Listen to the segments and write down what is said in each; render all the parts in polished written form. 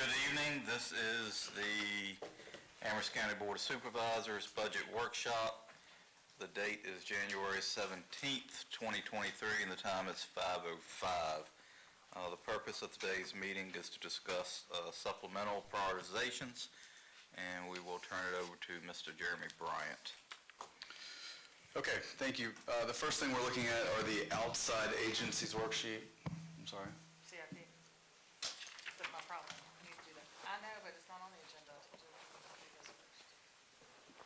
Good evening. This is the Amherst County Board of Supervisors Budget Workshop. The date is January 17th, 2023, and the time is 5:05. The purpose of today's meeting is to discuss supplemental prioritizations, and we will turn it over to Mr. Jeremy Bryant. Okay, thank you. The first thing we're looking at are the outside agencies worksheet. I'm sorry. CIP. That's my problem. I need to do that. I know, but it's not on the agenda.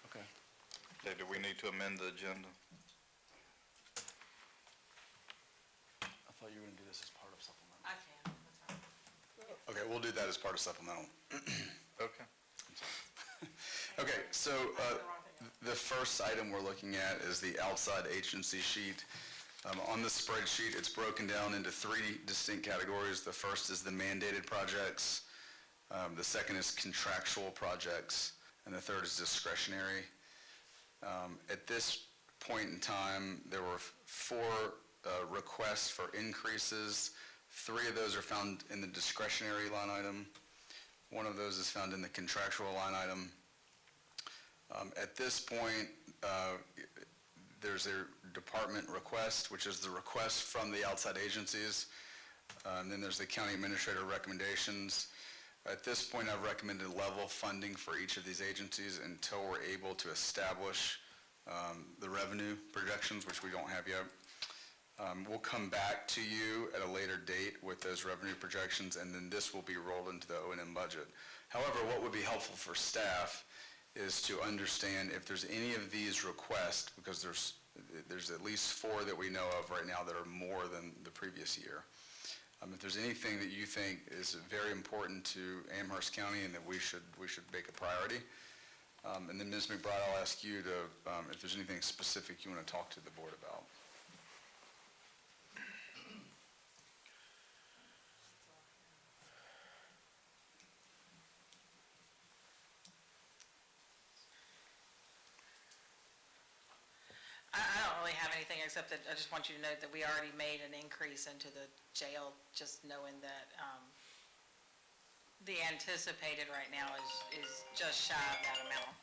Okay. Okay, do we need to amend the agenda? I thought you were going to do this as part of supplemental. I can, that's fine. Okay, we'll do that as part of supplemental. Okay. Okay, so the first item we're looking at is the outside agency sheet. On the spreadsheet, it's broken down into three distinct categories. The first is the mandated projects, the second is contractual projects, and the third is discretionary. At this point in time, there were four requests for increases. Three of those are found in the discretionary line item. One of those is found in the contractual line item. At this point, there's a department request, which is the request from the outside agencies. And then there's the county administrator recommendations. At this point, I've recommended level funding for each of these agencies until we're able to establish the revenue projections, which we don't have yet. We'll come back to you at a later date with those revenue projections, and then this will be rolled into the O&M budget. However, what would be helpful for staff is to understand if there's any of these requests, because there's at least four that we know of right now that are more than the previous year. If there's anything that you think is very important to Amherst County and that we should make a priority. And then Ms. McBride, I'll ask you to, if there's anything specific you want to talk to the board about. I don't really have anything except that I just want you to note that we already made an increase into the jail, just knowing that the anticipated right now is just shy of that amount.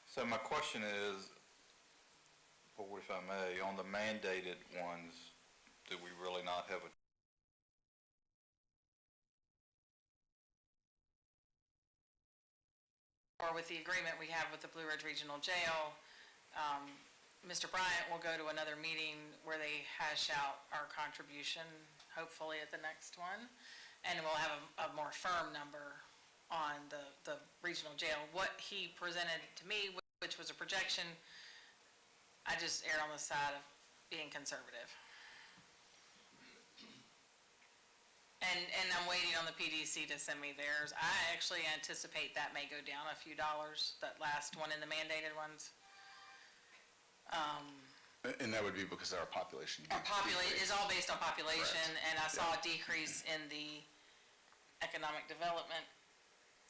So my question is, Board, if I may, on the mandated ones, do we really not have a Or with the agreement we have with the Blue Ridge Regional Jail, Mr. Bryant will go to another meeting where they hash out our contribution, hopefully at the next one, and we'll have a more firm number on the regional jail. What he presented to me, which was a projection, I just erred on the side of being conservative. And I'm waiting on the PDC to send me theirs. I actually anticipate that may go down a few dollars, that last one in the mandated ones. And that would be because our population Is all based on population. Correct. And I saw a decrease in the Economic Development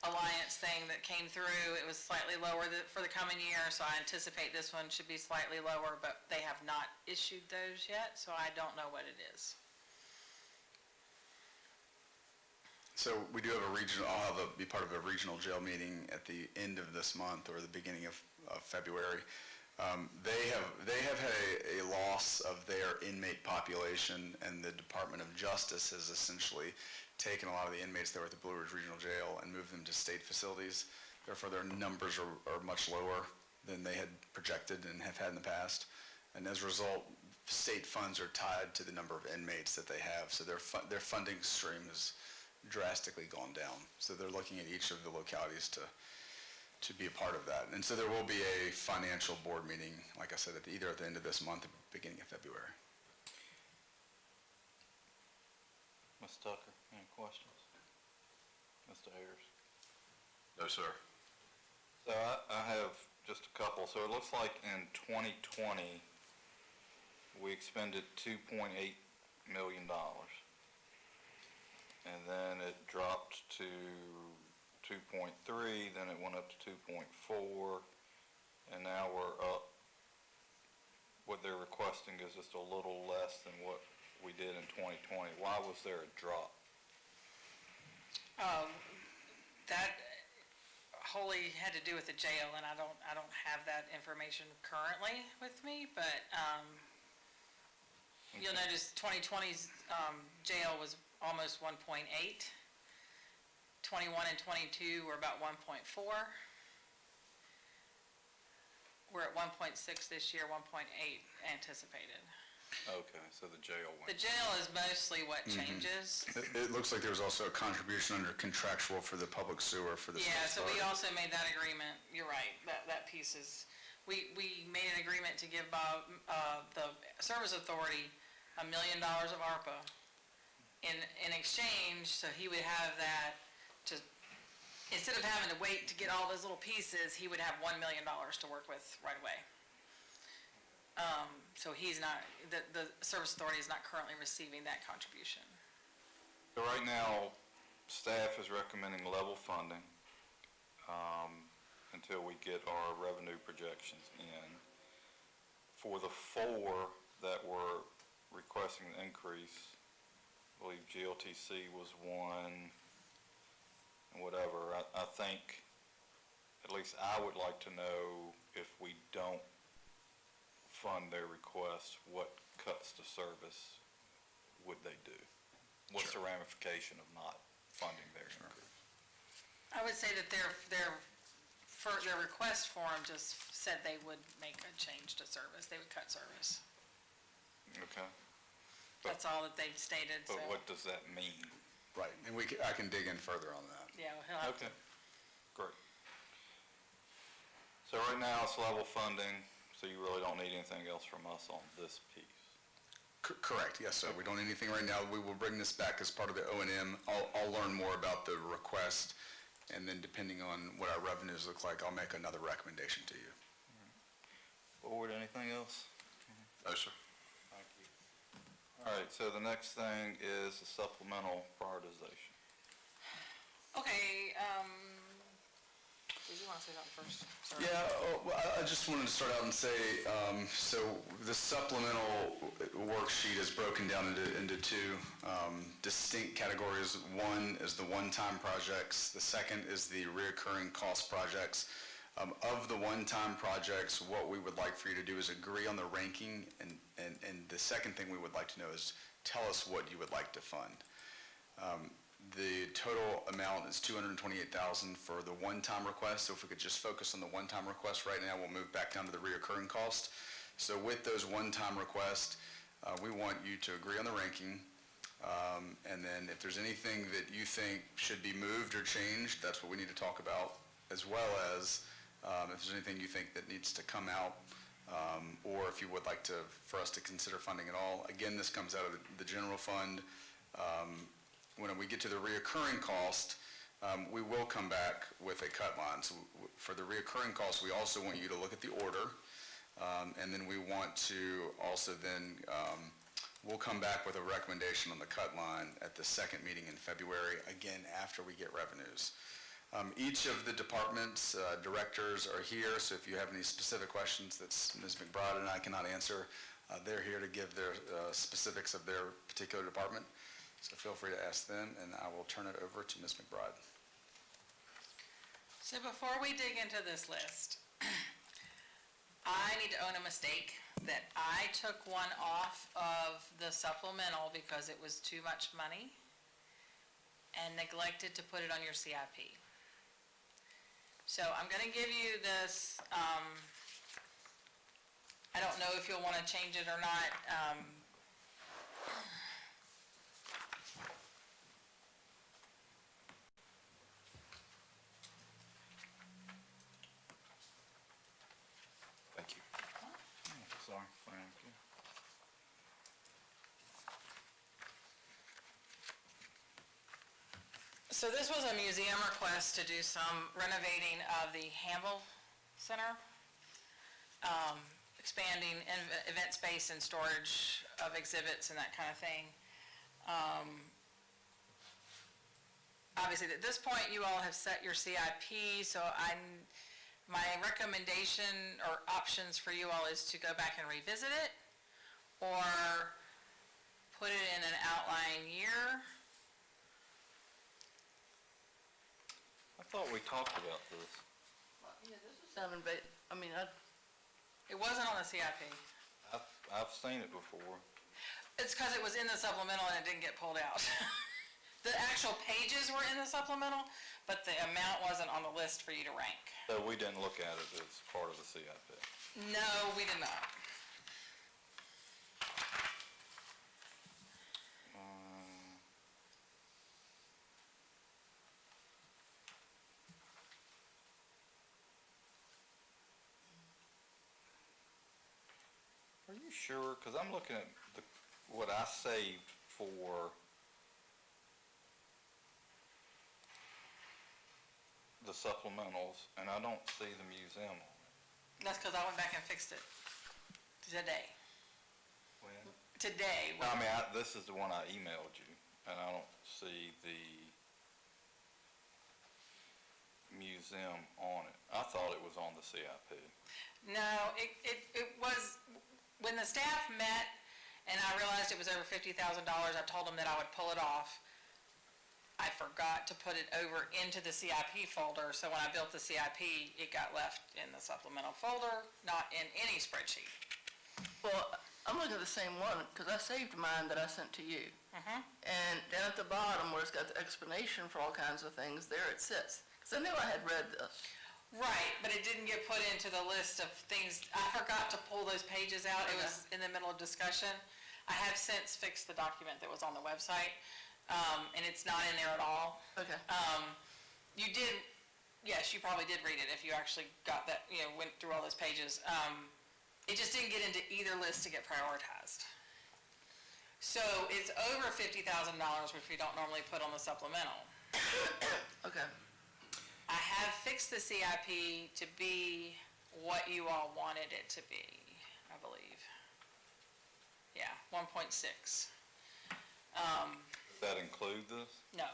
Alliance thing that came through. It was slightly lower for the coming year, so I anticipate this one should be slightly lower, but they have not issued those yet, so I don't know what it is. So we do have a regional, I'll be part of a regional jail meeting at the end of this month or the beginning of February. They have had a loss of their inmate population, and the Department of Justice has essentially taken a lot of the inmates that were at the Blue Ridge Regional Jail and moved them to state facilities. Therefore, their numbers are much lower than they had projected and have had in the past. And as a result, state funds are tied to the number of inmates that they have. So their funding stream has drastically gone down. So they're looking at each of the localities to be a part of that. And so there will be a financial board meeting, like I said, either at the end of this month or beginning of February. Ms. Tucker, any questions? Mr. Ayers? No, sir. So I have just a couple. So it looks like in 2020, we expended $2.8 million. And then it dropped to 2.3, then it went up to 2.4, and now we're up. What they're requesting is just a little less than what we did in 2020. Why was there a drop? That wholly had to do with the jail, and I don't have that information currently with me, but, you'll notice 2020's, jail was almost 1.8. 21 and 22 were about 1.4. We're at 1.6 this year, 1.8 anticipated. Okay, so the jail The went. jail is mostly what changes. It looks like there was also a contribution under contractual for the public sewer for the. Yeah, so we start. also made that agreement, you're right, that piece is, we made an agreement to give Bob, the Service Authority, $1 million of ARPA in exchange, so he would have that to, instead of having to wait to get all those little pieces, he would have $1 million to work with right away. So he's not, the Service Authority is not currently receiving that contribution. So right now, staff is recommending level funding until we get our revenue projections in. For the four that were requesting the increase, I believe GLTC was one, and whatever. I think, at least I would like to know if we don't fund their request, what cuts to service would they do? What's the ramification of not funding their increase? I would say that their request form just said they would make a change to service, they would cut service. Okay, That's all that they've stated, so, but what does that mean? Right, and I can dig in further on that. yeah, he'll have to. Okay, great. So right now, it's level funding, so you really don't need anything else from us on this piece. Correct, yes, sir. We don't need anything right now. We will bring this back as part of the O&M. I'll learn more about the request, and then depending on what our revenues look like, I'll make another recommendation to you. Board, anything else? No, sir. Thank you. All right, so the next thing is the supplemental prioritization. Okay, did you want to say that first? Sorry. Yeah, well, I just wanted to start out and say, so the supplemental worksheet is broken down into two distinct categories. One is the one-time projects. The second is the reoccurring cost projects. Of the one-time projects, what we would like for you to do is agree on the ranking, and the second thing we would like to know is tell us what you would like to fund. The total amount is $228,000 for the one-time request, so if we could just focus on the one-time request right now, we'll move back down to the reoccurring cost. So with those one-time requests, we want you to agree on the ranking, and then if there's anything that you think should be moved or changed, that's what we need to talk about, as well as if there's anything you think that needs to come out, or if you would like for us to consider funding at all. Again, this comes out of the general fund. When we get to the reoccurring cost, we will come back with a cut line. So for the reoccurring cost, we also want you to look at the order, and then we want to also then, we'll come back with a recommendation on the cut line at the second meeting in February, again, after we get revenues. Each of the departments, directors are here, so if you have any specific questions that Ms. McBride and I cannot answer, they're here to give their specifics of their particular department. So feel free to ask them, and I will turn it over to Ms. McBride. So before we dig into this list, I need to own a mistake that I took one off of the supplemental because it was too much money and neglected to put it on your CIP. So I'm going to give you this, I don't know if you'll want to change it or not. Thank you. Sorry, thank you. So this was a museum request to do some renovating of the Hamble Center, expanding event space and storage of exhibits and that kind of thing. Obviously, at this point, you all have set your CIP, so my recommendation or options for you all is to go back and revisit it, or put it in an outlying year. I thought we talked about this. Yeah, this is sounding, I mean, It wasn't on the CIP. I've seen it before. It's because it was in the supplemental and it didn't get pulled out. The actual pages were in the supplemental, but the amount wasn't on the list for you to rank. So we didn't look at it as part of the CIP. No, we did not. Are you sure? Because I'm looking at what I saved for the supplementals, and I don't see the museum on it. That's because I went back and fixed it today. When? Today. No, I mean, this is the one I emailed you, and I don't see the museum on it. I thought it was on the CIP. No, it was, when the staff met and I realized it was over $50,000, I told them that I would pull it off. I forgot to put it over into the CIP folder, so when I built the CIP, it got left in the supplemental folder, not in any spreadsheet. well, I'm looking at the same one, because I saved mine that I sent to you. And down at the bottom, where it's got the explanation for all kinds of things, there it sits. Because I knew I had read this. Right, but it didn't get put into the list of things. I forgot to pull those pages out. It was in the middle of discussion. I have since fixed the document that was on the website, and it's not in there at all. Okay. You did, yes, you probably did read it if you actually got that, went through all those pages. It just didn't get into either list to get prioritized. So it's over $50,000, which we don't normally put on the supplemental. Okay. I have fixed the CIP to be what you all wanted it to be, I believe. Yeah, 1.6. Does that include this? No.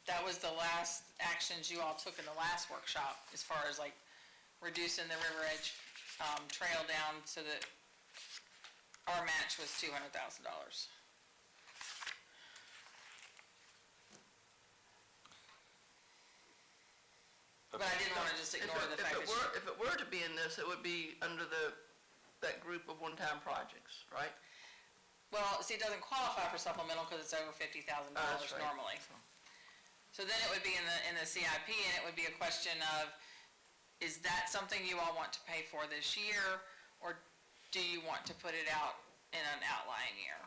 That was the last actions you all took in the last workshop, as far as like reducing the River Edge trail down so that our match was $200,000. But I didn't want to just ignore the fact that If it were to be in this, it would be under that group of one-time projects, right? well, see, it doesn't qualify for supplemental because it's over $50,000 That's right. normally. So then it would be in the CIP, and it would be a question of, is that something you all want to pay for this year, or do you want to put it out in an outlying year?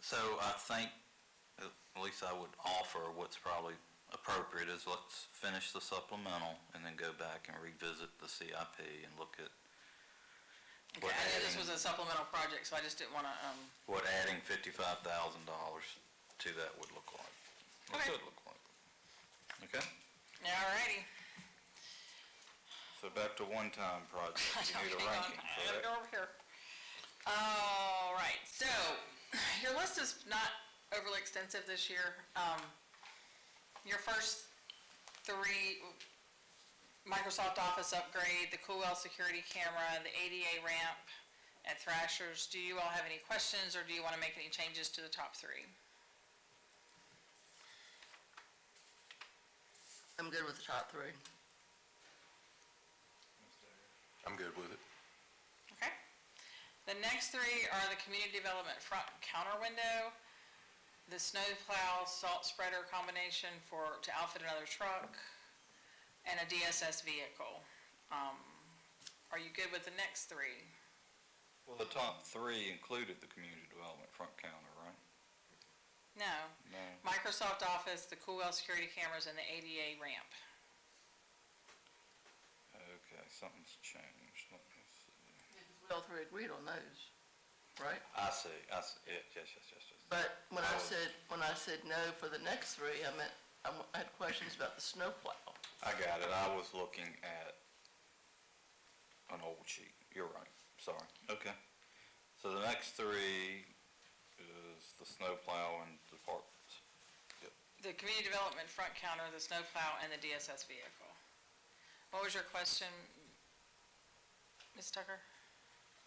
So I think, at least I would offer what's probably appropriate is let's finish the supplemental and then go back and revisit the CIP and look at Okay, I knew this was a supplemental project, so I just didn't want to, what adding $55,000 to that would look like. Or Okay. could look like. Okay? all righty. So back to one-time projects. You need a Hang on, ranking I for gotta that. go over here. All right, so your list is not overly extensive this year. Your first three, Microsoft Office upgrade, the Coolwell security camera, the ADA ramp at Thrasher's. Do you all have any questions, or do you want to make any changes to the top three? I'm good with the top three. I'm good with it. Okay. The next three are the community development front counter window, the snowplow salt spreader combination to outfit another truck, and a DSS vehicle. Are you good with the next three? Well, the top three included the community development front counter, right? No. No. Microsoft Office, the Coolwell security cameras, and the ADA ramp. Okay, something's changed. Let me see. We all three agreed on those, right? I see, yes. But when I said no for the next three, I meant, I had questions about the snowplow. I got it, I was looking at an old sheet, you're right, sorry, okay. So the next three is the snowplow and departments. Yep. The community development front counter, the snowplow, and the DSS vehicle. What was your question, Ms. Tucker?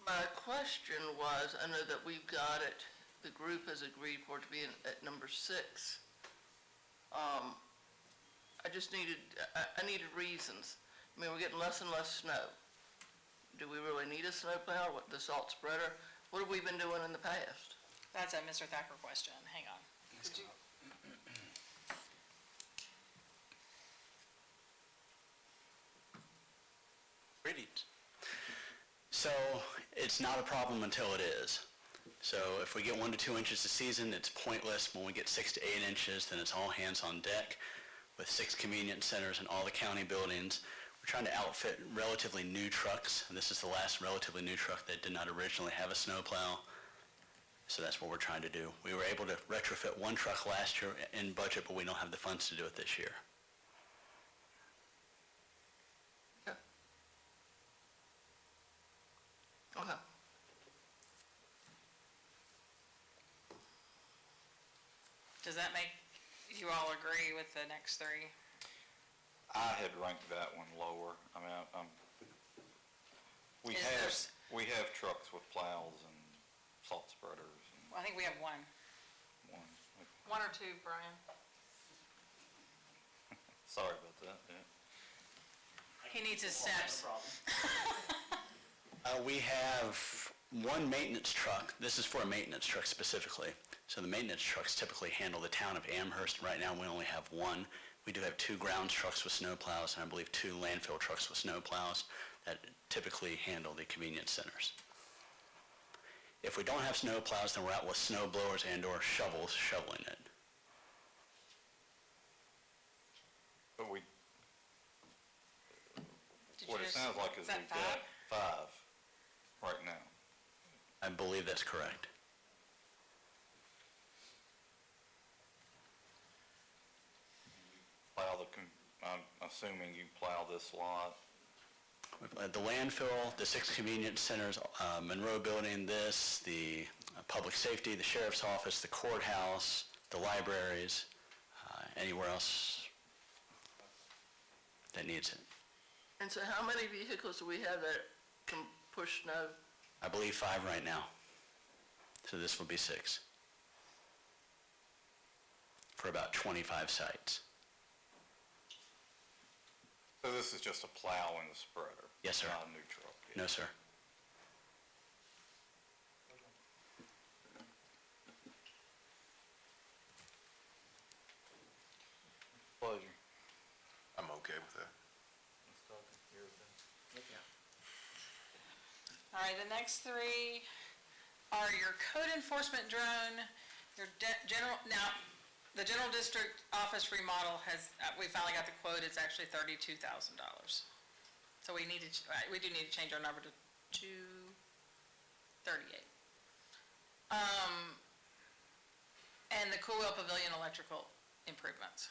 My question was, I know that we've got it, the group has agreed for it to be at number 6. I just needed, I needed reasons. I mean, we're getting less and less snow. Do we really need a snowplow, what, the salt spreader? What have we been doing in the past? That's a Mr. Thacker question, hang on. Greetings. So it's not a problem until it is. So if we get 1 to 2 inches a season, it's pointless. When we get 6 to 8 inches, then it's all hands on deck. With 6 convenience centers in all the county buildings, we're trying to outfit relatively new trucks. And this is the last relatively new truck that did not originally have a snowplow. So that's what we're trying to do. We were able to retrofit 1 truck last year in budget, but we don't have the funds to do it this year. Okay. Does that make you all agree with the next 3? I had ranked that one lower. I mean, we Is have, there's- we have trucks with plows and salt spreaders and Well, I think we have one. one. 1 or 2, Brian? Sorry about that, yeah. He needs his steps. We have 1 maintenance truck. This is for a maintenance truck specifically. So the maintenance trucks typically handle the town of Amherst. Right now, we only have 1. We do have 2 grounds trucks with snowplows, and I believe 2 landfill trucks with snowplows that typically handle the convenience centers. If we don't have snowplows, then we're out with snow blowers and/or shovels shoveling it. But we, Did what you it just- sounds like is is that we've got 5 right now. I believe that's correct. I'm assuming you plow this lot. The landfill, the 6 convenience centers, Monroe Building, the public safety, the sheriff's office, the courthouse, the libraries, anywhere else that needs it. And so how many vehicles do we have that can push snow? I believe 5 right now. So this will be 6. For about 25 sites. So this is just a plow and a spreader? Yes, sir. Not a new truck? yeah. No, sir. Pleasure. I'm okay with that. All right, the next 3 are your code enforcement drone, your general, now, the general district office remodel has, we finally got the quote, it's actually $32,000. So we need to, we do need to change our number to 238. And the Cool Wheel Pavilion electrical improvements.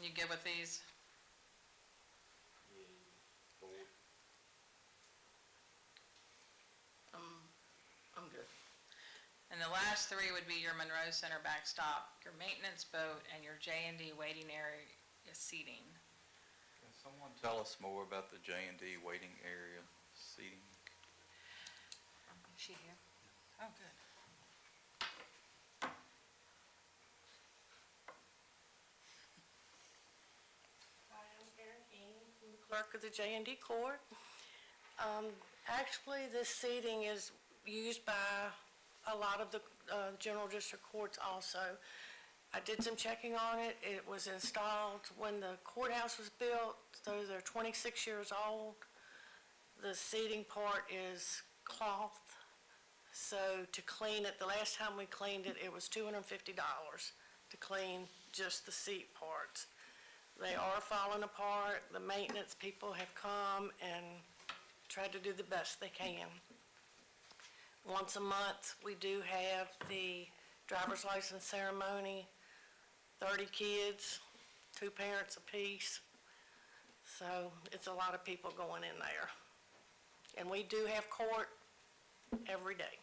You good with these? I'm good. And the last 3 would be your Monroe Center backstop, your maintenance boat, and your J&D waiting area seating. Can someone tell us more about the J&D waiting area seating? Is she here? Oh, good. Hi, I'm Erin King, I'm the clerk of the J&D Court. Actually, this seating is used by a lot of the general district courts also. I did some checking on it. It was installed when the courthouse was built, so they're 26 years old. The seating part is cloth, so to clean it, the last time we cleaned it, it was $250 to clean just the seat parts. They are falling apart. The maintenance people have come and tried to do the best they can. Once a month, we do have the driver's license ceremony, 30 kids, 2 parents apiece. So it's a lot of people going in there. And we do have court every day.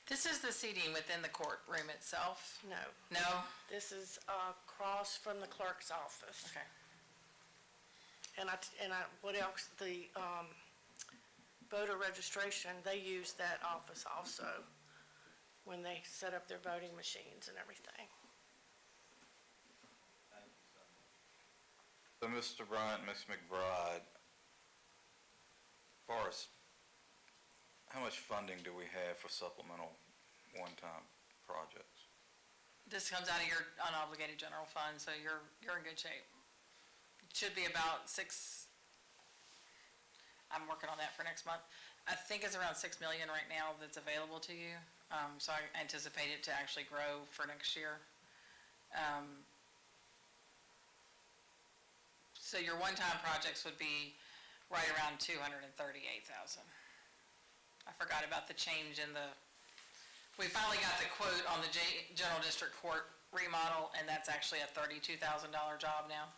This is the seating within the courtroom itself? No, No? this is across from the clerk's office. Okay. And what else, the voter registration, they use that office also when they set up their voting machines and everything. So, Mr. Bryant, Ms. McBride, as far as, how much funding do we have for supplemental one-time projects? This comes out of your unobligated general fund, so you're in good shape. It should be about I'm working on that for next month. I think it's around 6 million right now that's available to you. So I anticipate it to actually grow for next year. So your one-time projects would be right around 238,000. I forgot about the change in we finally got the quote on the General District Court remodel, and that's actually a $32,000 job now.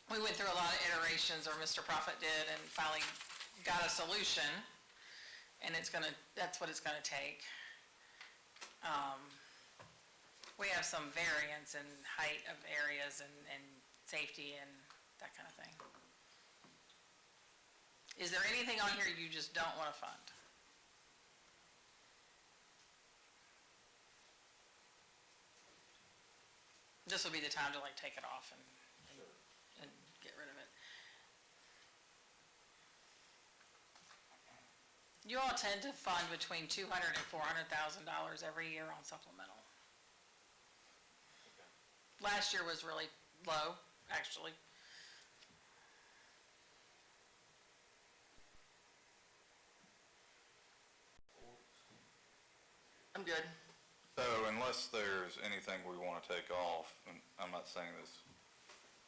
We went through a lot of iterations, or Mr. Prophet did, and finally got a solution, and that's what it's gonna take. We have some variance in height of areas and safety and that kind of thing. Is there anything on here you just don't want to fund? This will be the time to take it off and get rid of it. You all tend to fund between $200,000 and $400,000 every year on supplemental. Last year was really low, actually. I'm good. So unless there's anything we want to take off, and I'm not saying this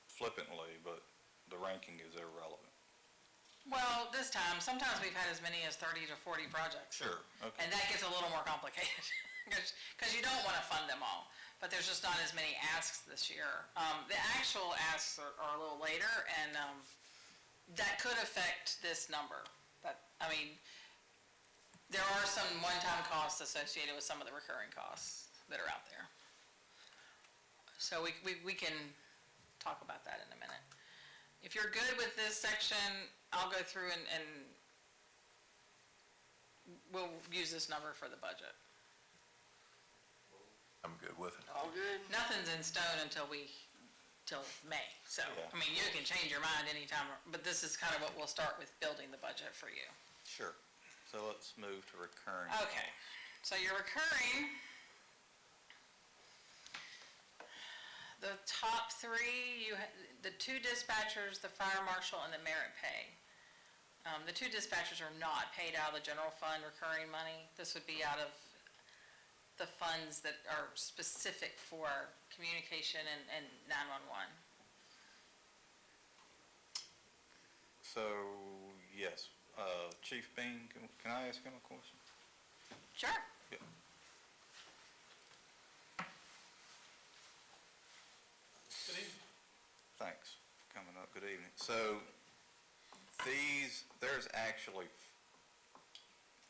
flippantly, but the ranking is irrelevant. Well, this time, sometimes we've had as many as 30 to 40 projects. Sure, okay. And that gets a little more complicated, because you don't want to fund them all, but there's just not as many asks this year. The actual asks are a little later, and that could affect this number. There are some one-time costs associated with some of the recurring costs that are out there. So we can talk about that in a minute. If you're good with this section, I'll go through and we'll use this number for the budget. I'm good with it. All good? Nothing's in stone until May. So, Yeah. you can change your mind anytime, but this is kind of what we'll start with, building the budget for you. Sure. So let's move to recurring. Okay, so your recurring, the top three, the two dispatchers, the fire marshal, and the merit pay. The two dispatchers are not paid out of the general fund recurring money. This would be out of the funds that are specific for communication and 911. So, yes, Chief Bean, can I ask him a question? Sure. Yeah. Good evening. Thanks for coming up. Good evening. So, there's actually,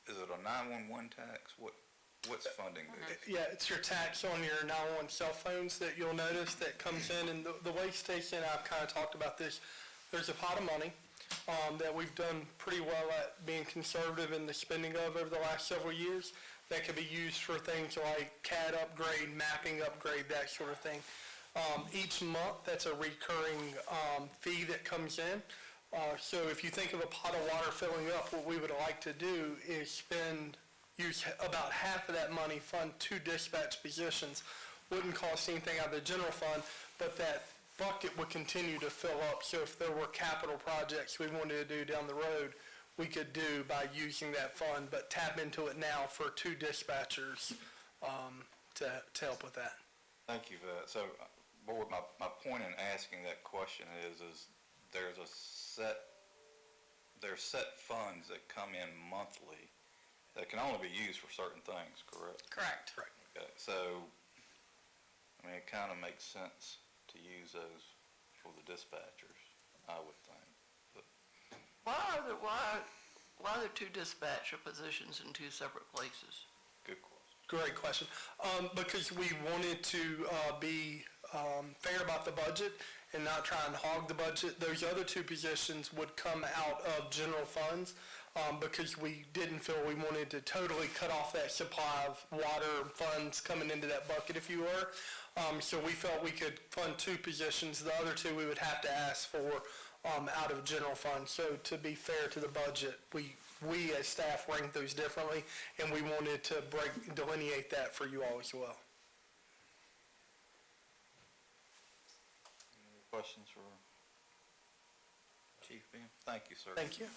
is it a 911 tax? What's funding this? Yeah, it's your tax on your 911 cell phones that you'll notice that comes in, and the way station, I've kind of talked about this, there's a pot of money that we've done pretty well at being conservative in the spending of over the last several years that could be used for things like CAD upgrade, mapping upgrade, that sort of thing. Each month, that's a recurring fee that comes in. So if you think of a pot of water filling up, what we would like to do is use about half of that money, fund 2 dispatch positions. Wouldn't cost anything out of the general fund, but that bucket would continue to fill up. So if there were capital projects we wanted to do down the road, we could do by using that fund, but tap into it now for 2 dispatchers to help with that. Thank you for that. So, Board, my point in asking that question is there's set funds that come in monthly that can only be used for certain things, correct? Correct. Okay, so, it kind of makes sense to use those for the dispatchers, I would think. But Why are there 2 dispatcher positions in 2 separate places? Good question. Great question. Because we wanted to be fair about the budget and not try and hog the budget. Those other two positions would come out of general funds because we didn't feel we wanted to totally cut off that supply of water funds coming into that bucket, if you were. So we felt we could fund two positions. The other two we would have to ask for out of general funds. So to be fair to the budget, we as staff ranked those differently, and we wanted to delineate that for you all as well. Any questions for Chief Ben? Thank you, sir. Thank you.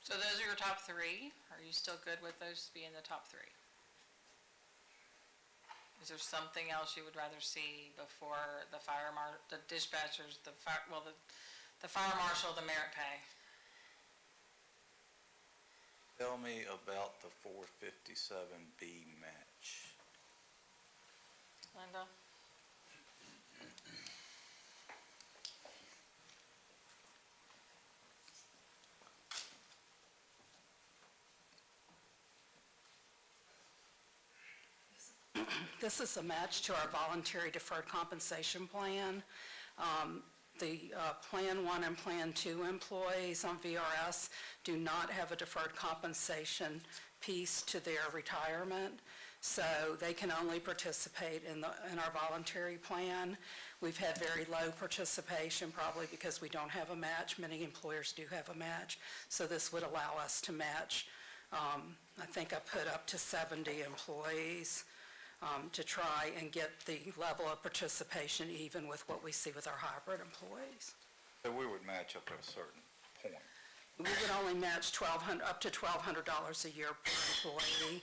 So those are your top three. Are you still good with those being the top three? Is there something else you would rather see before the the dispatchers, the fire marshal, the merit pay? Tell me about the 457B match. Linda? This is a match to our voluntary deferred compensation plan. The Plan 1 and Plan 2 employees on VRS do not have a deferred compensation piece to their retirement, so they can only participate in our voluntary plan. We've had very low participation, probably because we don't have a match. Many employers do have a match, so this would allow us to match. I think I put up to 70 employees to try and get the level of participation even with what we see with our hybrid employees. So we would match up at a certain point. We would only match up to $1,200 a year per employee,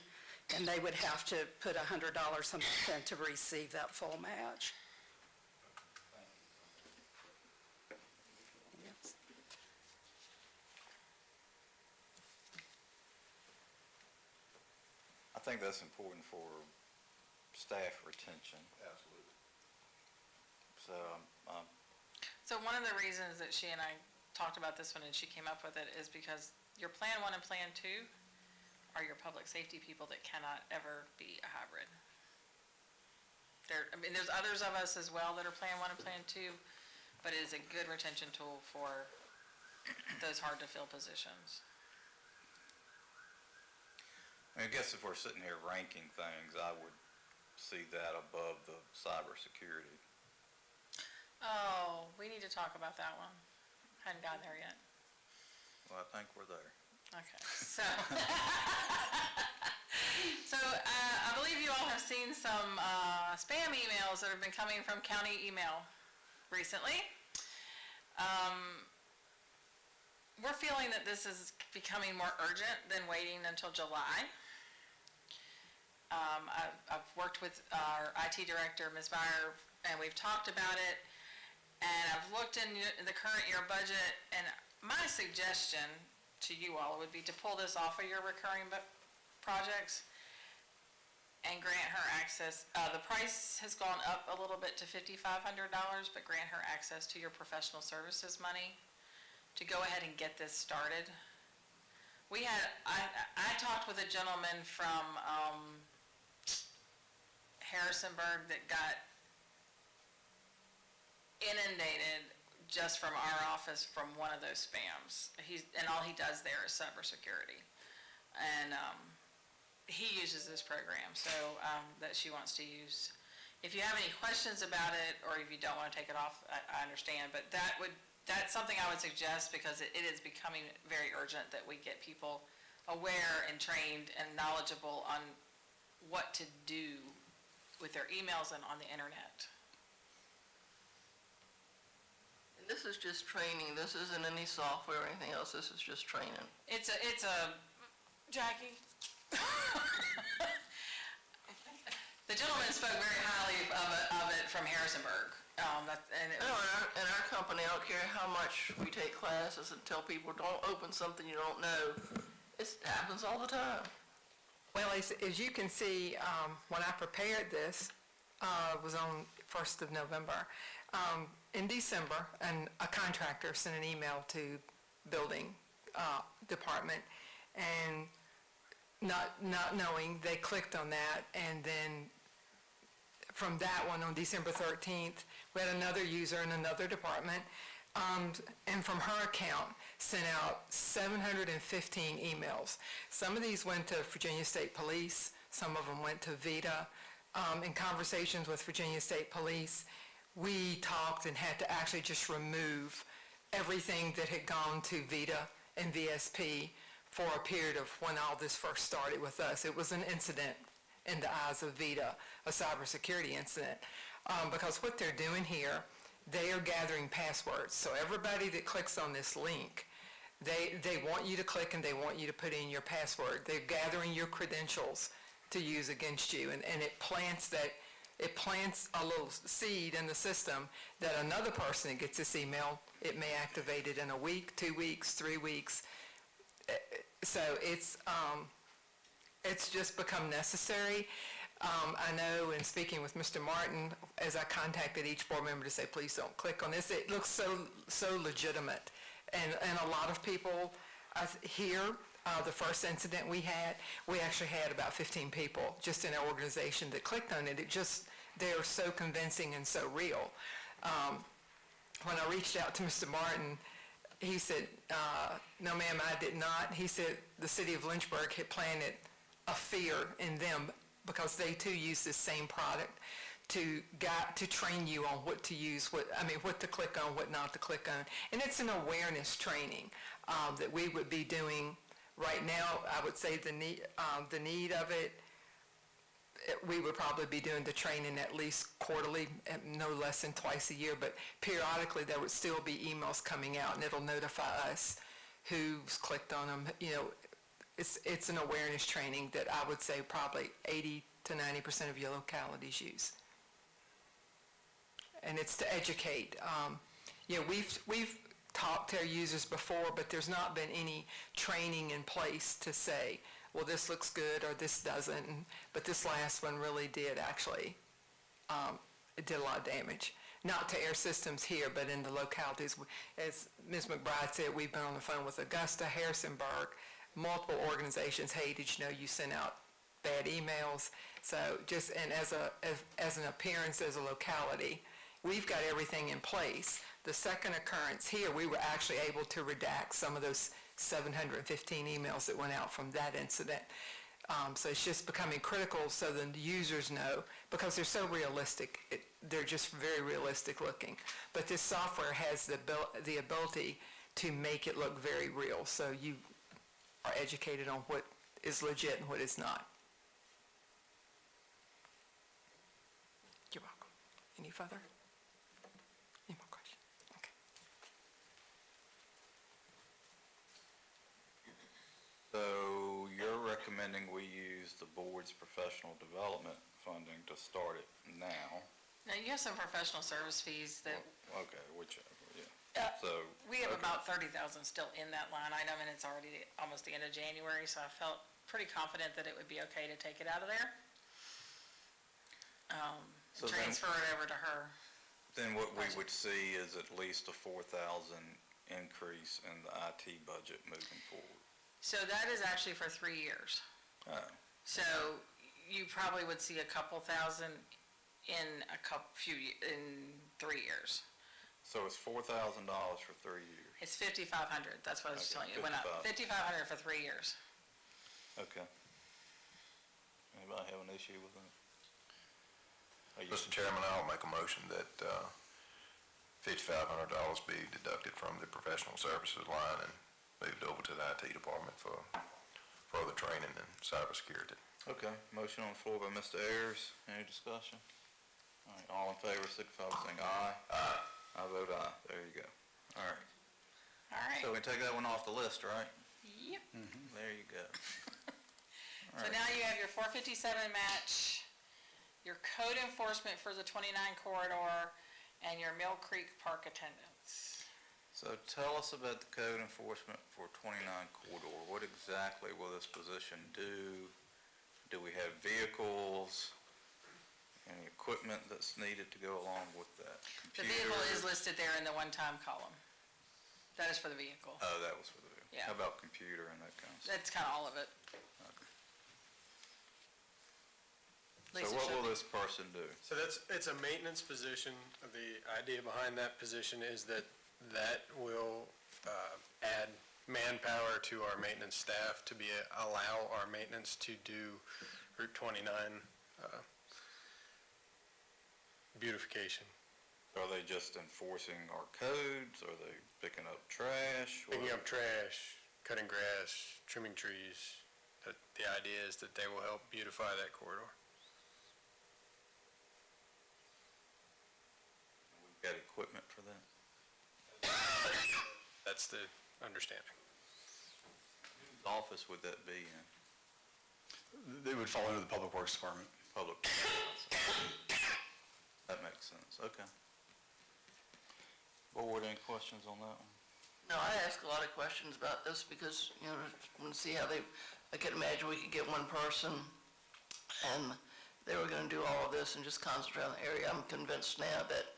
and they would have to put $100 a month in to receive that full match. Yes. I think that's important for staff retention. Absolutely. So, So one of the reasons that she and I talked about this one and she came up with it is because your Plan 1 and Plan 2 are your public safety people that cannot ever be a hybrid. There's others of us as well that are Plan 1 and Plan 2, but it is a good retention tool for those hard-to-fill positions. I guess if we're sitting here ranking things, I would see that above the cybersecurity. Oh, we need to talk about that one. Hadn't gotten there yet. Well, I think we're there. Okay, so, I believe you all have seen some spam emails that have been coming from county email recently. We're feeling that this is becoming more urgent than waiting until July. I've worked with our IT director, Ms. Meyer, and we've talked about it, and I've looked in the current year budget, and my suggestion to you all would be to pull this off of your recurring projects and grant her access. The price has gone up a little bit to $5,500, but grant her access to your professional services money to go ahead and get this started. I talked with a gentleman from Harrisonburg that got inundated just from our office from one of those spams. And all he does there is cybersecurity. And he uses this program, so that she wants to use. If you have any questions about it, or if you don't want to take it off, I understand. But that's something I would suggest, because it is becoming very urgent that we get people aware and trained and knowledgeable on what to do with their emails and on the internet. And this is just training, this isn't any software or anything else, this is just training. It's a Jackie. The gentleman spoke very highly of it from Harrisonburg. In our company, I don't care how much we take classes and tell people, don't open something you don't know. It happens all the time. Well, as you can see, when I prepared this, it was on 1st of November, in December, a contractor sent an email to building department, and not knowing, they clicked on that, and then from that one, on December 13th, we had another user in another department, and from her account, sent out 715 emails. Some of these went to Virginia State Police, some of them went to VITA. In conversations with Virginia State Police, we talked and had to actually just remove everything that had gone to VITA and VSP for a period of when all this first started with us. It was an incident in the eyes of VITA, a cybersecurity incident, because what they're doing here, they are gathering passwords. So everybody that clicks on this link, they want you to click and they want you to put in your password. They're gathering your credentials to use against you, and it plants a little seed in the system that another person that gets this email, it may activate it in a week, 2 weeks, 3 weeks. So it's just become necessary. I know in speaking with Mr. Martin, as I contacted each board member to say, please don't click on this, it looks so legitimate. And a lot of people here, the first incident we actually had about 15 people just in our organization that clicked on it. They are so convincing and so real. When I reached out to Mr. Martin, he said, no ma'am, I did not. He said the city of Lynchburg had planted a fear in them because they too use this same product to train you on what to use, what to click on, what not to click on. And it's an awareness training that we would be doing right now. I would say the need of it, we would probably be doing the training at least quarterly, no less than twice a year, but periodically there would still be emails coming out and it'll notify us who's clicked on them. It's an awareness training that I would say probably 80 to 90% of your localities use. And it's to educate. We've talked to our users before, but there's not been any training in place to say, well, this looks good or this doesn't. But this last one really did actually, it did a lot of damage. Not to air systems here, but in the localities. As Ms. McBride said, we've been on the phone with Augusta, Harrisonburg, multiple organizations. Hey, did you know you sent out bad emails? So and as an appearance as a locality, we've got everything in place. The second occurrence here, we were actually able to redact some of those 715 emails that went out from that incident. So it's just becoming critical so the users know, because they're so realistic. They're just very realistic looking. But this software has the ability to make it look very real, so you are educated on what is legit and what is not. You're welcome. Any further? Any more questions? Okay. So you're recommending we use the board's professional development funding to start it now? Now, you have some professional service fees that, Okay, whichever, yeah. So. we have okay. about 30,000 still in that line item, and it's already almost the end of January, so I felt pretty confident that it would be okay to take it out of there. So then- Transfer it over to her. Then what we would see is at least a 4,000 increase in the IT budget moving forward. So that is actually for 3 years. Oh, So you probably would see a couple thousand in in 3 years. so it's $4,000 for 3 years. It's 5,500, that's what I was Okay, telling you, it went up, 5,500 for 3 years. Okay. Anybody have an issue with that? Mr. Chairman, I'll make a motion that $5,500 be deducted from the professional services line and moved over to the IT department for further training and cybersecurity. Okay, motion on the floor by Mr. Ayers. Any discussion? All right, all in favor, signify by saying aye. Aye. I vote aye. There you go. All right. All right, So we take that one off the list, right? yep. There you go. All So right. now you have your 457 match, your code enforcement for the 29 corridor, and your Mill Creek Park attendance. So tell us about the code enforcement for 29 corridor. What exactly will this position do? Do we have vehicles? any equipment that's needed to go along with that? The vehicle is Computer? listed there in the one-time column. That is for the vehicle. Oh, that was for the vehicle. Yeah. How about computer and that kind of stuff? That's kind of all of it. So Lisa what showed will me. this person do? So it's a maintenance position. The idea behind that position is that will add manpower to our maintenance staff to allow our maintenance to do Route 29 beautification. Are they just enforcing our codes? Are they picking up trash? Picking up trash, cutting grass, trimming trees. The idea is that they will help beautify that corridor. We've got equipment for that? That's the understanding. Whose office would that be in? They would fall under the Public Works Department. Public. That makes sense, okay. Board, any questions on that one? No, I ask a lot of questions about this because, you know, I want to see how I could imagine we could get one person and they were going to do all of this and just concentrate on the area. I'm convinced now that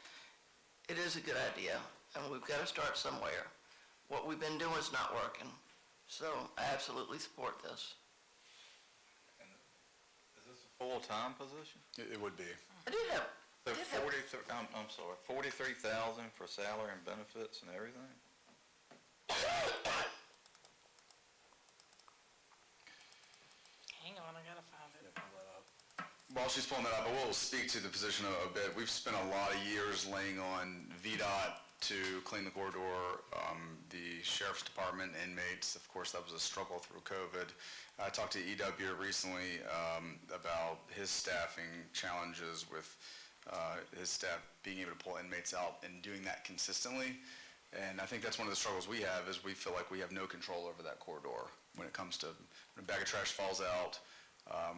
it is a good idea and we've got to start somewhere. What we've been doing is not working, so I absolutely support this. Is this a full-time position? It would be. I did have, So did have 43, I'm sorry, 43,000 for salary and benefits and everything? Hang on, I gotta find it. While she's pulling that up, I will speak to the position a bit. We've spent a lot of years laying on VDOT to clean the corridor, the Sheriff's Department inmates. Of course, that was a struggle through COVID. I talked to EW recently about his staffing challenges with his staff being able to pull inmates out and doing that consistently. And I think that's one of the struggles we have is we feel like we have no control over that corridor when it comes to when a bag of trash falls out,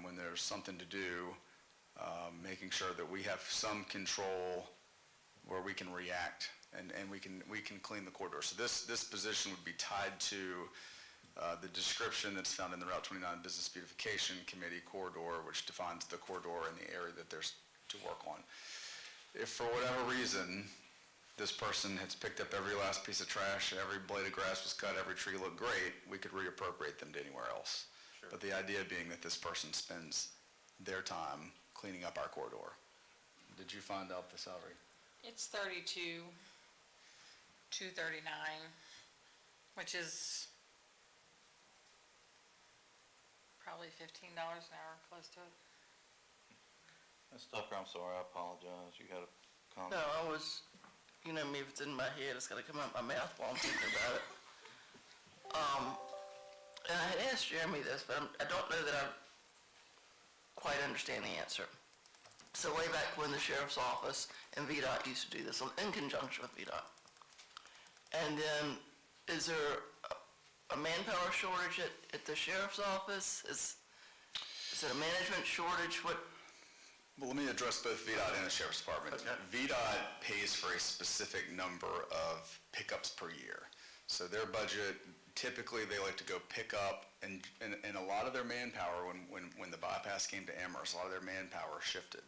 when there's something to do, making sure that we have some control where we can react and we can clean the corridor. So this position would be tied to the description that's found in the Route 29 Business Beautification Committee corridor, which defines the corridor and the area that there's to work on. If for whatever reason, this person has picked up every last piece of trash, every blade of grass was cut, every tree looked great, we could reappropriate them to anywhere else. Sure. But the idea being that this person spends their time cleaning up our corridor. Did you find out the salary? It's 32, 239, which is probably $15 an hour, close to it. Ms. Tucker, I'm sorry, I apologize. You had a comment? no, I was, you know me, if it's in my head, it's got to come out my mouth while I'm thinking about it. And I had asked Jeremy this, but I don't know that I quite understand the answer. So way back when the sheriff's office and VDOT used to do this in conjunction with VDOT. And then, is there a manpower shortage at the sheriff's office? Is it a management shortage? What? Well, let me address both VDOT and the Sheriff's Department. Okay. VDOT pays for a specific number of pickups per year. So their budget, typically they like to go pick up, and a lot of their manpower, when the bypass came to Amherst, a lot of their manpower shifted.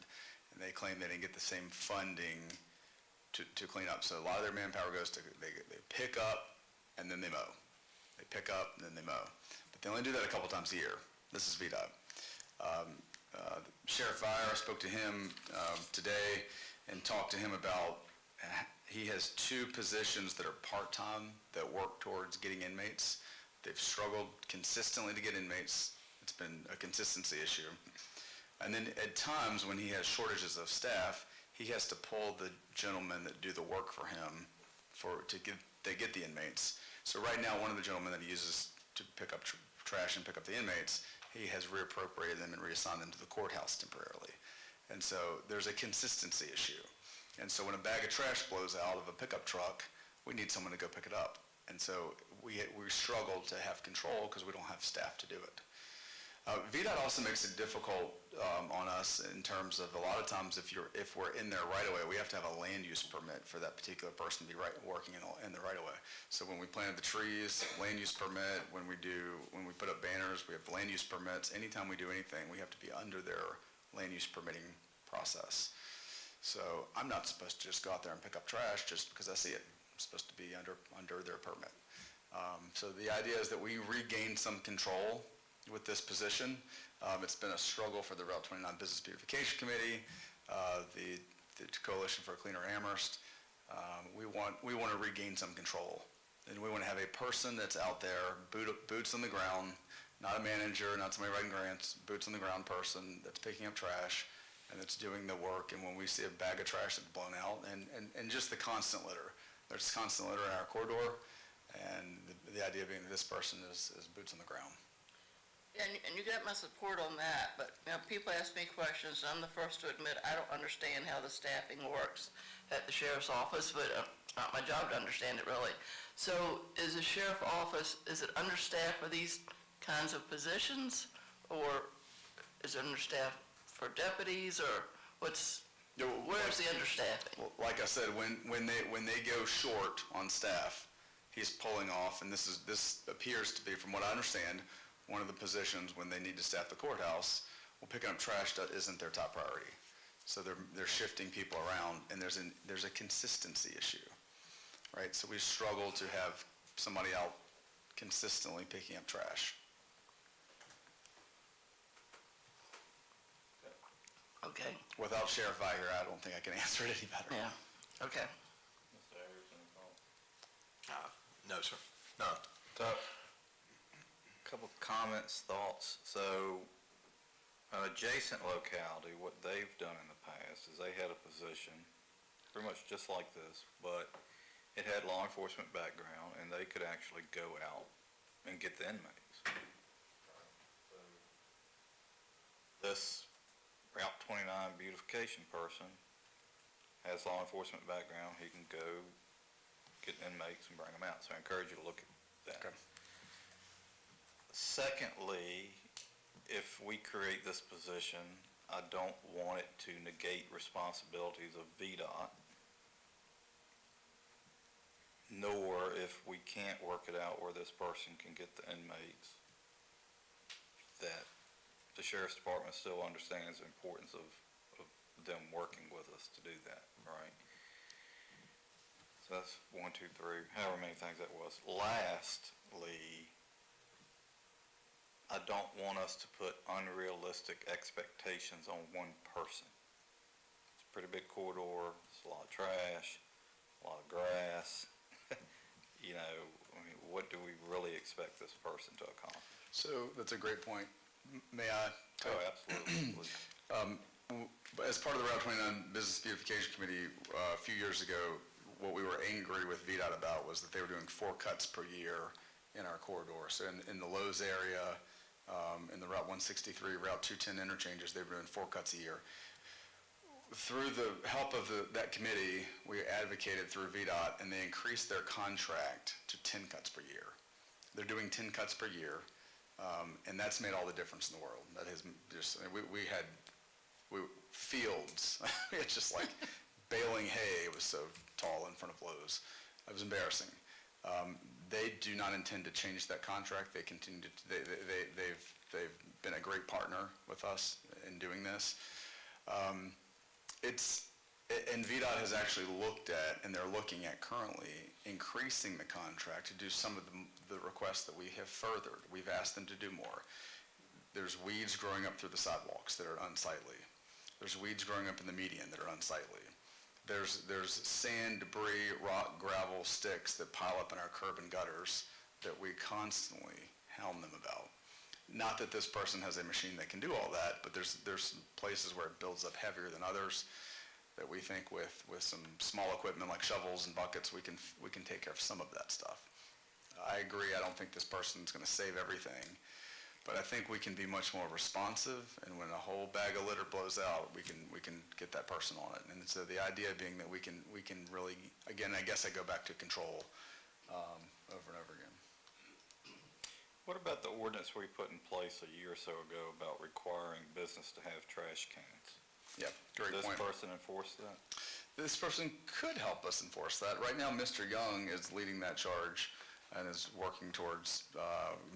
And they claim they didn't get the same funding to clean up. So a lot of their manpower goes to, they pick up and then they mow. They pick up and then they mow. But they only do that a couple times a year. This is VDOT. Sheriff Vire, I spoke to him today and talked to him about, he has two positions that are part-time that work towards getting inmates. They've struggled consistently to get inmates. It's been a consistency issue. And then at times when he has shortages of staff, he has to pull the gentlemen that do the work for him to get the inmates. So right now, one of the gentlemen that he uses to pick up trash and pick up the inmates, he has reappropriated them and reassigned them to the courthouse temporarily. And so there's a consistency issue. And so when a bag of trash blows out of a pickup truck, we need someone to go pick it up. And so we struggle to have control because we don't have staff to do it. VDOT also makes it difficult on us in terms of a lot of times if we're in there right away, we have to have a land use permit for that particular person to be working in the right of way. So when we planted the trees, land use permit. When we put up banners, we have land use permits. Anytime we do anything, we have to be under their land use permitting process. So I'm not supposed to just go out there and pick up trash just because I see it. I'm supposed to be under their permit. So the idea is that we regain some control with this position. It's been a struggle for the Route 29 Business Beautification Committee, the Coalition for a Cleaner Amherst. We want to regain some control. And we want to have a person that's out there, boots on the ground, not a manager, not somebody writing grants, boots on the ground person that's picking up trash and that's doing the work. And when we see a bag of trash that's blown out and just the constant litter, there's constant litter in our corridor. And the idea being that this person is boots on the ground. And you got my support on that, but, people ask me questions, and I'm the first to admit I don't understand how the staffing works at the sheriff's office, but it's not my job to understand it, really. So is the sheriff's office, is it understaffed for these kinds of positions? Or is it understaffed for deputies, or where's the understaffing? Well, like I said, when they go short on staff, he's pulling off, and this appears to be, from what I understand, one of the positions when they need to staff the courthouse. Well, picking up trash isn't their top priority. So they're shifting people around, and there's a consistency issue, right? So we struggle to have somebody out consistently picking up trash. Okay, Without Sheriff Vi here, I don't think I can answer it any better. yeah, okay. Mr. Ayers, any thoughts? No, sir. No. So, couple of comments, thoughts. So, an adjacent locality, what they've done in the past is they had a position, pretty much just like this, but it had law enforcement background, and they could actually go out and get the inmates. This Route 29 beautification person has law enforcement background. He can go get inmates and bring them out. So I encourage you to look at that. Okay. Secondly, if we create this position, I don't want it to negate responsibilities of VDOT, nor if we can't work it out where this person can get the inmates, that the sheriff's department still understands the importance of them working with us to do that, right? So that's 1, 2, 3, however many things that was. Lastly, I don't want us to put unrealistic expectations on one person. It's a pretty big corridor, it's a lot of trash, a lot of grass. What do we really expect this person to accomplish? So that's a great point. May I? Oh, absolutely. As part of the Route 29 Business Beautification Committee, a few years ago, what we were angry with VDOT about was that they were doing 4 cuts per year in our corridor. So in the Lowe's area, in the Route 163, Route 210 interchanges, they were doing 4 cuts a year. Through the help of that committee, we advocated through VDOT, and they increased their contract to 10 cuts per year. They're doing 10 cuts per year, and that's made all the difference in the world. That has just, we had fields. It's just like baling hay. It was so tall in front of Lowe's. It was embarrassing. They do not intend to change that contract. They continue to, they've been a great partner with us in doing this. And VDOT has actually looked at, and they're looking at currently, increasing the contract to do some of the requests that we have furthered. We've asked them to do more. There's weeds growing up through the sidewalks that are unsightly. There's weeds growing up in the median that are unsightly. There's sand, debris, rock, gravel, sticks that pile up in our curb and gutters that we constantly hound them about. Not that this person has a machine that can do all that, but there's places where it builds up heavier than others that we think with some small equipment like shovels and buckets, we can take care of some of that stuff. I agree, I don't think this person's gonna save everything, but I think we can be much more responsive, and when a whole bag of litter blows out, we can get that person on it. And so the idea being that we can really, again, I guess I go back to control over and over again. What about the ordinance we put in place a year or so ago about requiring business to have trash cans? Yeah, great point. Does this person enforce that? This person could help us enforce that. Right now, Mr. Young is leading that charge and is working towards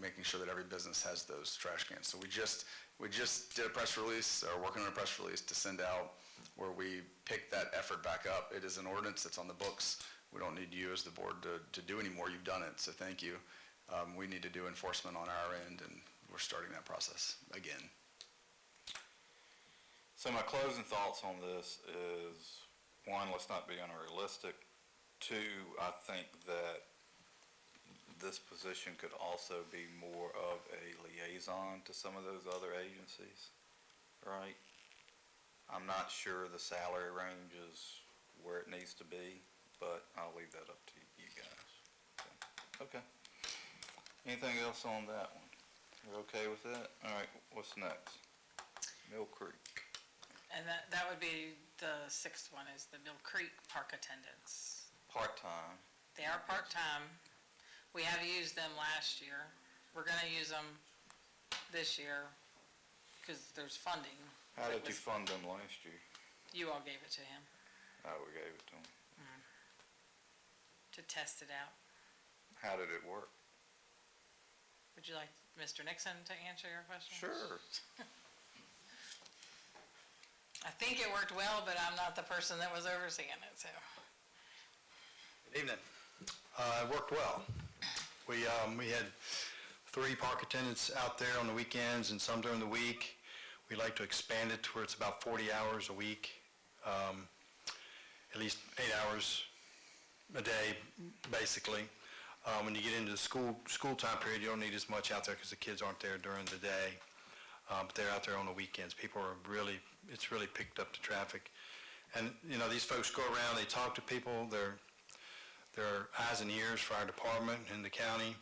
making sure that every business has those trash cans. So we just did a press release, or working on a press release to send out where we pick that effort back up. It is an ordinance, it's on the books. We don't need you as the board to do any more. You've done it, so thank you. We need to do enforcement on our end, and we're starting that process again. So my closing thoughts on this is, one, let's not be unrealistic. Two, I think that this position could also be more of a liaison to some of those other agencies, right? I'm not sure the salary range is where it needs to be, but I'll leave that up to you guys. So, okay. Anything else on that one? You're okay with that? All right, what's next? Mill Creek. And that would be the sixth one, is the Mill Creek park attendants. Part-time. They are part-time. We have used them last year. We're gonna use them this year, because there's funding. How did you fund them last year? You all gave it to him Oh, we gave it to them. to test it out. How did it work? Would you like Mr. Nixon to answer your question? Sure. I think it worked well, but I'm not the person that was overseeing it, so. Good evening. It worked well. We had 3 park attendants out there on the weekends and some during the week. We'd like to expand it to where it's about 40 hours a week, at least 8 hours a day, basically. When you get into the school time period, you don't need as much out there because the kids aren't there during the day. But they're out there on the weekends. It's really picked up the traffic. And, these folks go around, they talk to people, they're eyes and ears for our department in the county.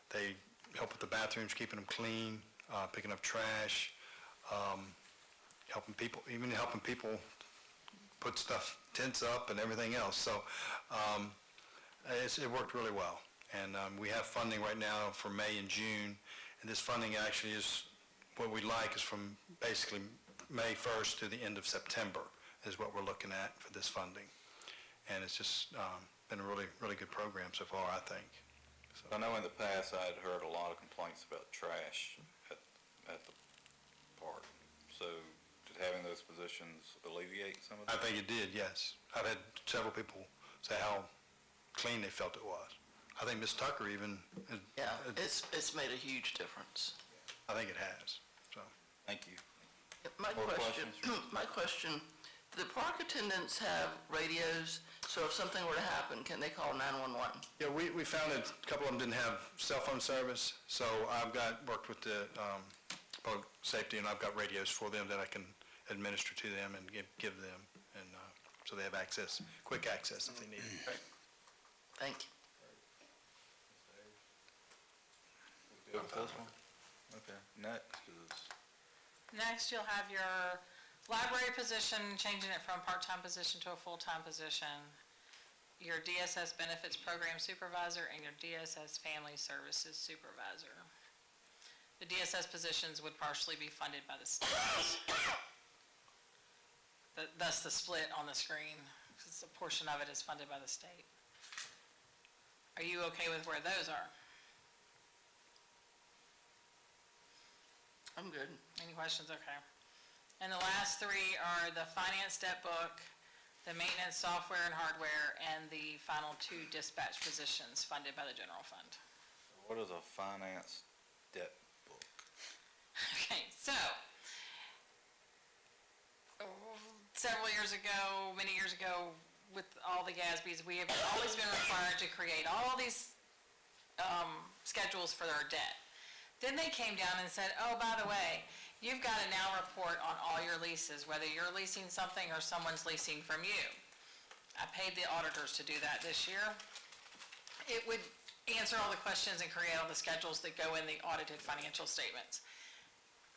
They help with the bathrooms, keeping them clean, picking up trash, helping people put tents up and everything else. So it worked really well. And we have funding right now for May and June. And this funding actually is, what we like is from basically May 1st to the end of September is what we're looking at for this funding. And it's just been a really, really good program so far, I think. So. I know in the past I had heard a lot of complaints about trash at the park. So did having those positions alleviate some of that? I think it did, yes. I've had several people say how clean they felt it was. I think Ms. Tucker even... Yeah, it's made a huge difference. I think it has, so. Thank you. My More question, questions? do the park attendants have radios, so if something were to happen, can they call 911? Yeah, we found that a couple of them didn't have cell phone service, so I've worked with the public safety, and I've got radios for them that I can administer to them and give them, and so they have access, quick access if they need it. Thank you. Good with this one? Okay. Next, you'll have your library position, changing it from part-time position to a full-time position, your DSS benefits program supervisor, and your DSS family services supervisor. The DSS positions would partially be funded by the state. Thus the split on the screen, because a portion of it is funded by the state. Are you okay with where those are? I'm good. Any questions? Okay. And the last 3 are the finance debt book, the maintenance software and hardware, and the final 2 dispatch positions funded by the general fund. What is a finance debt book? Okay, so, several years ago, many years ago, with all the GASBs, we have always been required to create all these schedules for our debt. Then they came down and said, oh, by the way, you've got to now report on all your leases, whether you're leasing something or someone's leasing from you. I paid the auditors to do that this year. It would answer all the questions and create all the schedules that go in the audited financial statements.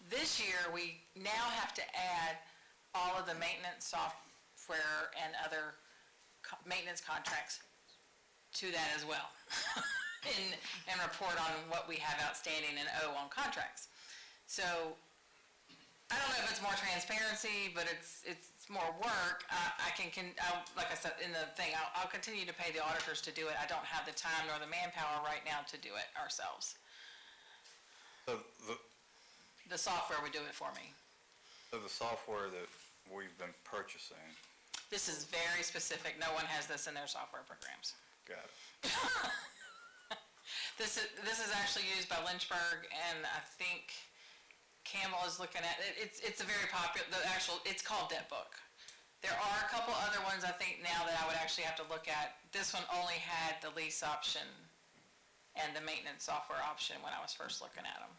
This year, we now have to add all of the maintenance software and other maintenance contracts to that as well. And report on what we have outstanding and owe on contracts. So, I don't know if it's more transparency, but it's more work. Like I said in the thing, I'll continue to pay the auditors to do it. I don't have the time nor the manpower right now to do it ourselves. So The software would do it for me. So the software that we've been purchasing. This is very specific. No one has this in their software programs. Got it. This is actually used by Lynchburg, and I think Campbell is looking at it. It's a very popular, it's called Debt Book. There are a couple other ones I think now that I would actually have to look at. This one only had the lease option and the maintenance software option when I was first looking at them.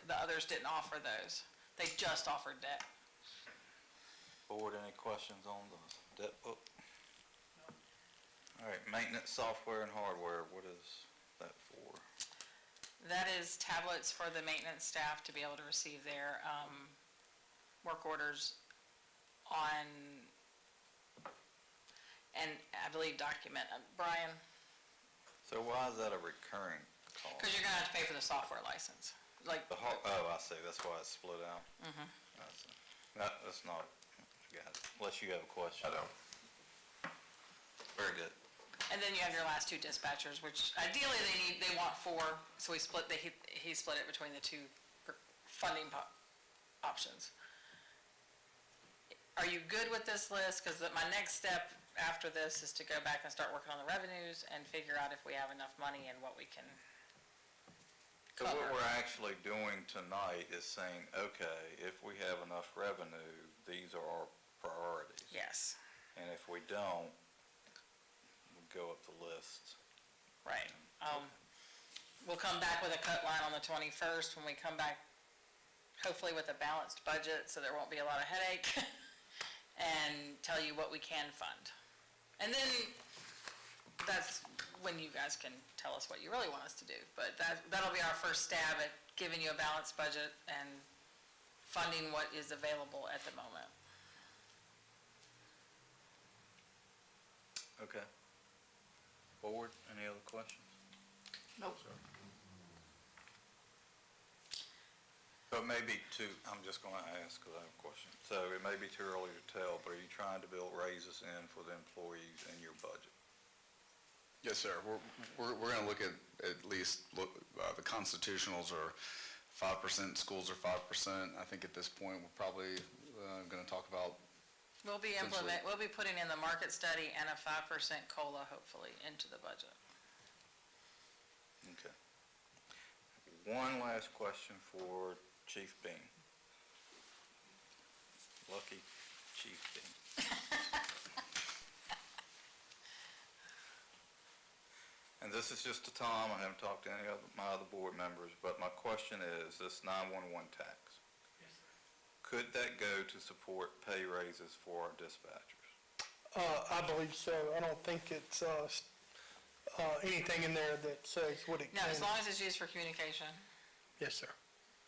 The others didn't offer those. They just offered debt. Board, any questions on the debt book? All right, maintenance software and hardware, what is that for? That is tablets for the maintenance staff to be able to receive their work orders on, and I believe document. Brian? So why is that a recurring cost? Because you're going to have to pay for the software license. Like, Oh, I see, that's why it's split out. I see. That's not, got it, unless you have a question. I don't. Very good. and then you have your last two dispatchers, which ideally they want four, so he split it between the two funding options. Are you good with this list? Because my next step after this is to go back and start working on the revenues and figure out if we have enough money and what we can So what cover. we're actually doing tonight is saying, okay, if we have enough revenue, these are our priorities. Yes, And if we don't, we go up the list. right. We'll come back with a cut line on the 21st when we come back, hopefully with a balanced budget, so there won't be a lot of headache, and tell you what we can fund. And then that's when you guys can tell us what you really want us to do. But that'll be our first stab at giving you a balanced budget and funding what is available at the moment. Okay. Board, any other questions? Nope. So it may be too, I'm just going to ask because I have a question. So it may be too early to tell, but are you trying to build raises in for the employees in your budget? Yes, sir. We're going to look at least, the constitutionals are 5%, schools are 5%. I think at this point, we're probably going to talk about, We'll be putting in the market study and a 5% COLA, hopefully, into the budget. Okay. One last question for Chief Bean. Lucky Chief Bean. And this is just to Tom, I haven't talked to any of my other board members, but my question is, this 911 tax. Could that go to support pay raises for our dispatchers? I believe so. I don't think it's, anything in there that says what it No, can. as long as it's used for communication. Yes, sir.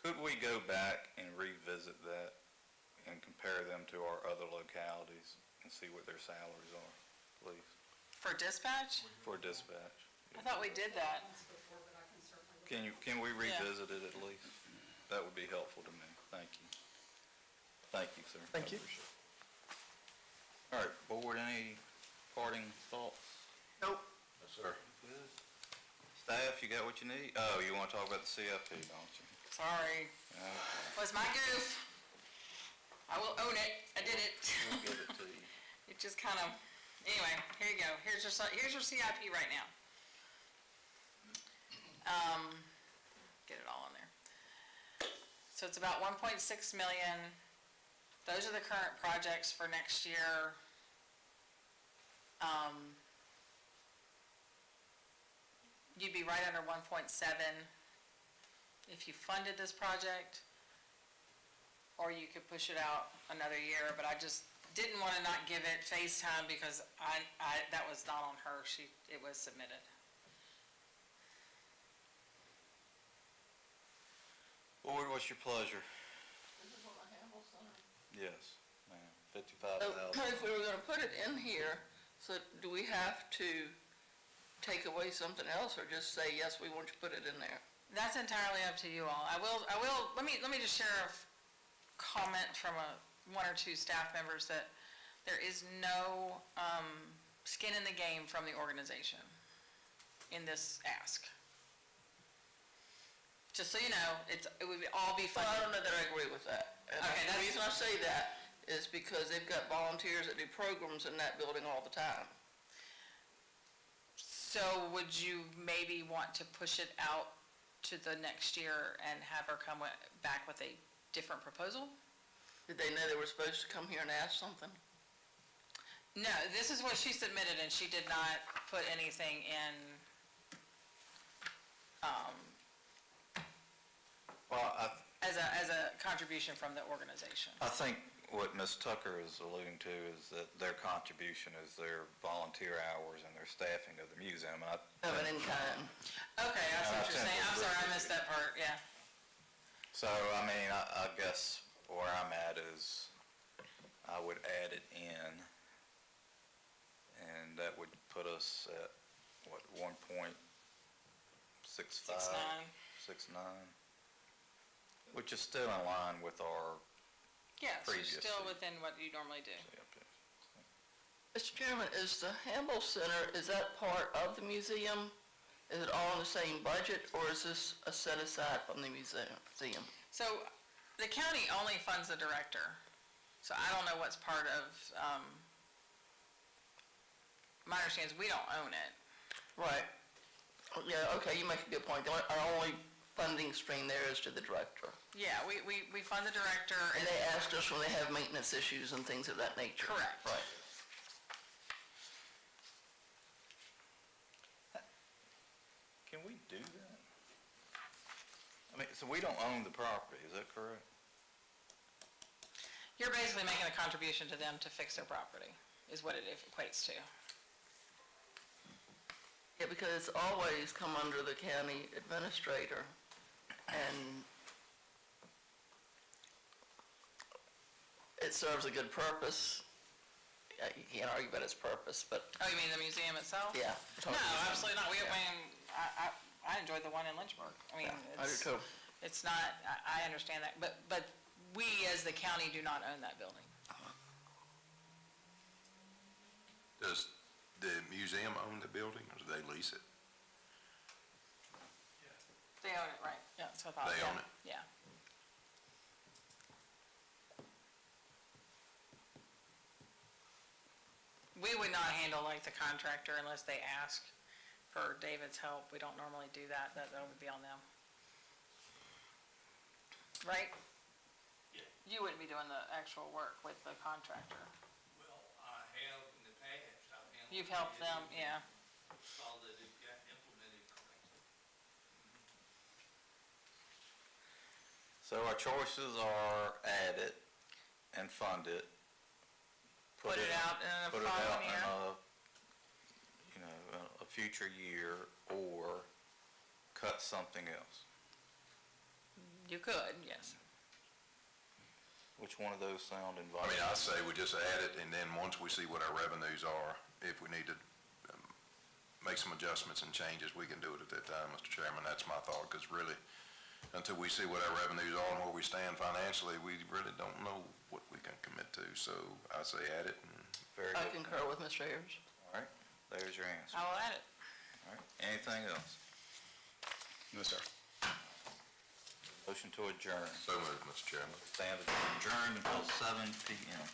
Could we go back and revisit that and compare them to our other localities and see what their salaries are, please, For dispatch? for dispatch? I thought we did that. Can we revisit it at least? That would be helpful to me. Thank you. Thank you, sir. Thank you. I appreciate it. All right, board, any parting thoughts? Nope. Yes, sir. Good. Staff, you got what you need? Oh, you want to talk about the CIP, don't you? Sorry. Okay, Was my goof. I will own it. I did it. we'll give it to you. It just kind of, anyway, here you go. Here's your CIP right now. Get it all on there. So it's about 1.6 million. Those are the current projects for next year. You'd be right under 1.7 if you funded this project, or you could push it out another year, but I just didn't want to not give it phase time because that was not on her. It was submitted. Board, what's your pleasure? This is what I have, we'll sign. Yes, ma'am, So, 55,000. if we were gonna put it in here, so do we have to take away something else, or just say, yes, we want you to put it in there? That's entirely up to you all. Let me just share a comment from one or two staff members that there is no skin in the game from the organization in this ask. Just so you know, it would all be Well, I funded. don't know that I agree with that. And Okay, the reason I say that is because they've got volunteers that do programs in that building all the time. So would you maybe want to push it out to the next year and have her come back with a different proposal? Did they know they were supposed to come here and ask something? No, this is what she submitted, and she did not put anything in, Well, as a contribution from the organization. I think what Ms. Tucker is alluding to is that their contribution is their volunteer hours and their staffing of the museum. Of an in-kind. Okay, I see what you're saying. I'm sorry, I missed that part, yeah. So, I mean, I guess where I'm at is I would add it in, and that would put us at, what, 1.65? 6.9. 6.9, which is still in line with our Yes, you're previously. still within what you normally do. Mr. Chairman, is the Hamble Center, is that part of the museum? Is it all in the same budget, or is this a set aside from the museum? So the county only funds the director, so I don't know what's part of, my understanding is we don't own it. Right. Yeah, okay, you make a good point. Our only funding stream there is to the director. Yeah, we fund the director. And they asked us when they have maintenance issues and things of that nature. Correct. Right. Can we do that? I mean, so we don't own the property, is that correct? You're basically making a contribution to them to fix their property, is what it equates to. Yeah, because it's always come under the county administrator, and it serves a good purpose. Yeah, you can't argue about its purpose, but, Oh, you mean the museum itself? yeah. No, absolutely not. I enjoyed the one in Lynchburg. I mean, I do too. it's not, I understand that, but we as the county do not own that building. Does the museum own the building, or do they lease it? They own it, right? Yeah, that's what I thought. They yeah. own it? Yeah. We would not handle like the contractor unless they ask for David's help. We don't normally do that. That would be on them. Right? Yeah. You wouldn't be doing the actual work with the contractor. Well, I have in the past, I've handled. You've helped them, yeah. Saw that it got implemented correctly. So our choices are add it and fund it. Put it out in a Put it out following in year. a future year, or cut something else. You could, yes. Which one of those sound I inviting? mean, I say we just add it, and then once we see what our revenues are, if we need to make some adjustments and changes, we can do it at that time, Mr. Chairman. That's my thought, because really, until we see what our revenues are and where we stand financially, we really don't know what we can commit to. So I say add it, and Very I good. concur with Mr. Ayers. All right, there's your answer. I will add it. All right, anything else? No, sir. Motion to adjourn. so moved, Mr. Chairman. Stand adjourned until 7 p.m.